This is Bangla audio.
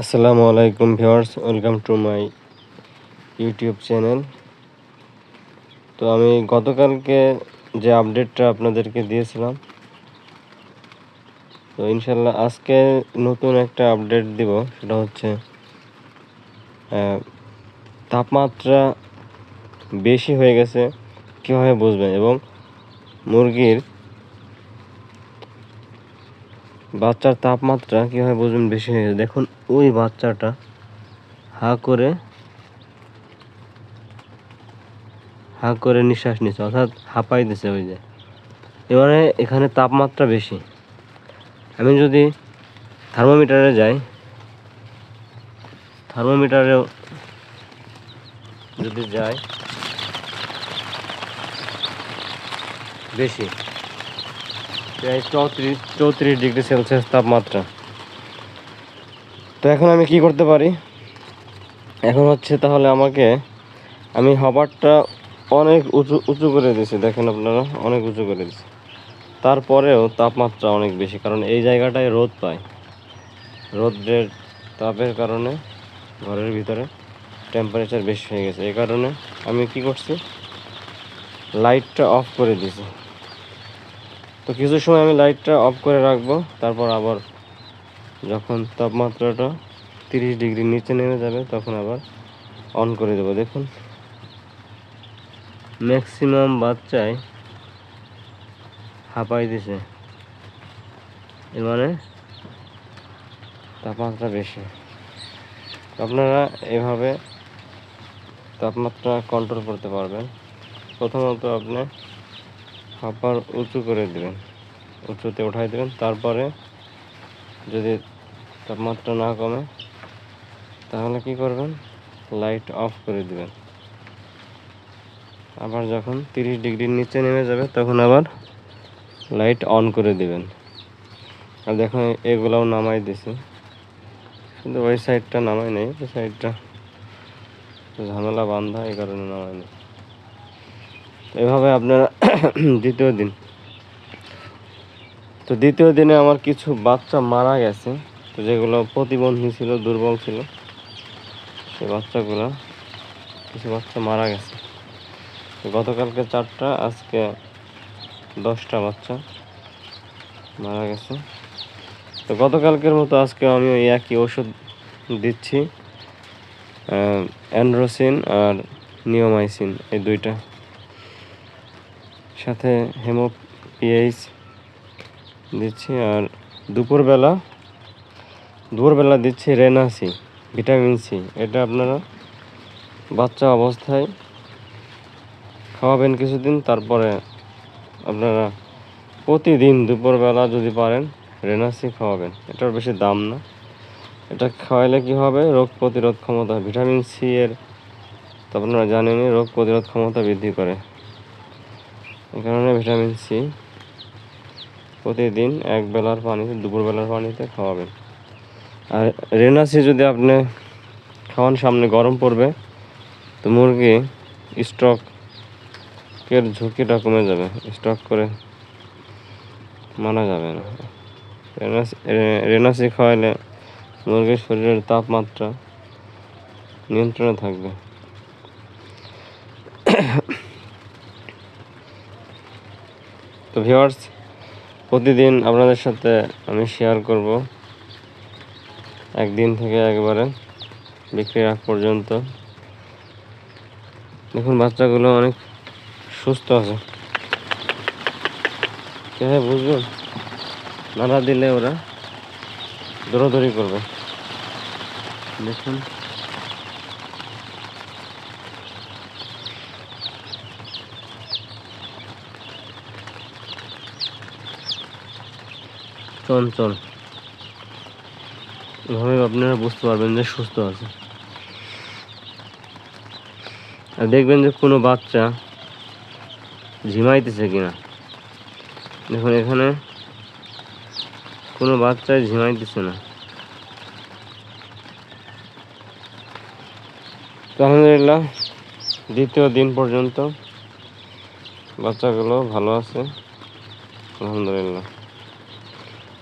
আসসালামু আলাইকুম viewers, welcome to my YouTube channel. তো আমি গতকালকে যে আপডেটটা আপনাদেরকে দিয়েছিলাম, তো ইনশাল্লাহ আজকে নতুন একটা আপডেট দিব। সেটা হচ্ছে তাপমাত্রা বেশি হয়ে গেছে কীভাবে বুঝবেন, এবং মুরগির বাচ্চার তাপমাত্রা কীভাবে বুঝবেন বেশি হয়ে গেছে। দেখুন, ওই বাচ্চাটা হা করে নিঃশ্বাস নিচ্ছে, অর্থাৎ হাঁপাই দিছে। ওই যে এবারে এখানে তাপমাত্রা বেশি। আমি যদি থার্মোমিটারে যাই, থার্মোমিটারেও যদি যাই, বেশি, প্রায় 34 ডিগ্রি সেলসিয়াস তাপমাত্রা। তো এখন আমি কি করতে পারি? এখন হচ্ছে তাহলে আমি হবারটা অনেক উঁচু করে দিয়েছি। দেখেন আপনারা, অনেক উঁচু করে দিয়েছি। তারপরেও তাপমাত্রা অনেক বেশি, কারণ এই জায়গাটায় রোদ পায়। রোদের তাপের কারণে ঘরের ভিতরে টেম্পারেচার বেশি হয়ে গেছে। এই কারণে আমি কি করছি, লাইটটা অফ করে দিয়েছি। তো কিছু সময় আমি লাইটটা অফ করে রাখবো, তারপর আবার যখন তাপমাত্রাটা 30 ডিগ্রির নিচে নেমে যাবে তখন আবার অন করে দেবো। দেখুন, ম্যাক্সিমাম বাচ্চাই হাঁপাই দিছে, এর মানে তাপমাত্রা বেশি। আপনারা এভাবে তাপমাত্রা কন্ট্রোল করতে পারবেন। প্রথমত আপনি হাঁপার উঁচু করে দেবেন, উঁচুতে উঠাই দেবেন। তারপরে যদি তাপমাত্রা না কমে তাহলে কি করবেন, লাইট অফ করে দিবেন। আবার যখন 30 ডিগ্রির নিচে নেমে যাবে তখন আবার লাইট অন করে দিবেন। আর দেখুন, এগুলাও নামাই দিছি, কিন্তু ওই সাইডটা নামাই নেই। ওই সাইডটা ঝামেলা বান্ধা, এই কারণে নামাই নেই। এভাবে আপনারা দ্বিতীয় দিনে আমার কিছু বাচ্চা মারা গেছে। তো যেগুলো প্রতিবন্ধী ছিল, দুর্বল ছিল, সেই বাচ্চাগুলো, কিছু বাচ্চা মারা গেছে। গতকালকে 4টা, আজকে 10টা বাচ্চা মারা গেছে। তো গতকালকের মতো আজকে আমি ওই একই ওষুধ দিচ্ছি, অ্যান্ড্রোসিন আর নিওমাইসিন, এই দুইটা, সাথে হেমোপিএইচ দিচ্ছি। আর দুপুরবেলা দিচ্ছি রেনাসি, ভিটামিন সি। এটা আপনারা বাচ্চা অবস্থায় খাওয়াবেন কিছুদিন, তারপরে আপনারা প্রতিদিন দুপুরবেলা যদি পারেন রেনাসি খাওয়াবেন। এটার বেশি দাম না। এটা খাওয়াইলে কি হবে, রোগ প্রতিরোধ ক্ষমতা, ভিটামিন সি এর তো আপনারা জানেনই, রোগ প্রতিরোধ ক্ষমতা বৃদ্ধি করে। এই কারণে ভিটামিন সি প্রতিদিন এক বেলার পানিতে, দুপুরবেলার পানিতে খাওয়াবেন। আর রেনাসি যদি আপনি খাওয়ান, সামনে গরম পড়বে, তো মুরগি স্ট্রোকের ঝুঁকিটা কমে যাবে, স্ট্রোক করে মারা যাবে না। রেনাসি খাওয়াইলে মুরগির শরীরের তাপমাত্রা নিয়ন্ত্রণে থাকবে। তো ভিউয়ার্স, প্রতিদিন আপনাদের সাথে আমি শেয়ার করব, একদিন থেকে একবারে বিক্রির আগ পর্যন্ত। দেখুন, বাচ্চাগুলো অনেক সুস্থ আছে। হ্যাঁ, বুঝবেন, নাড়া দিলে ওরা দৌড়াদৌড়ি করবে। দেখুন, চঞ্চল। এভাবে আপনারা বুঝতে পারবেন যে সুস্থ আছে। আর দেখবেন যে কোনো বাচ্চা ঝিমাইতেছে কিনা। দেখুন, এখানে কোনো বাচ্চাই ঝিমাইতেছে না। তো আলহামদুলিল্লাহ, দ্বিতীয় দিন পর্যন্ত বাচ্চাগুলো ভালো আছে, আলহামদুলিল্লাহ।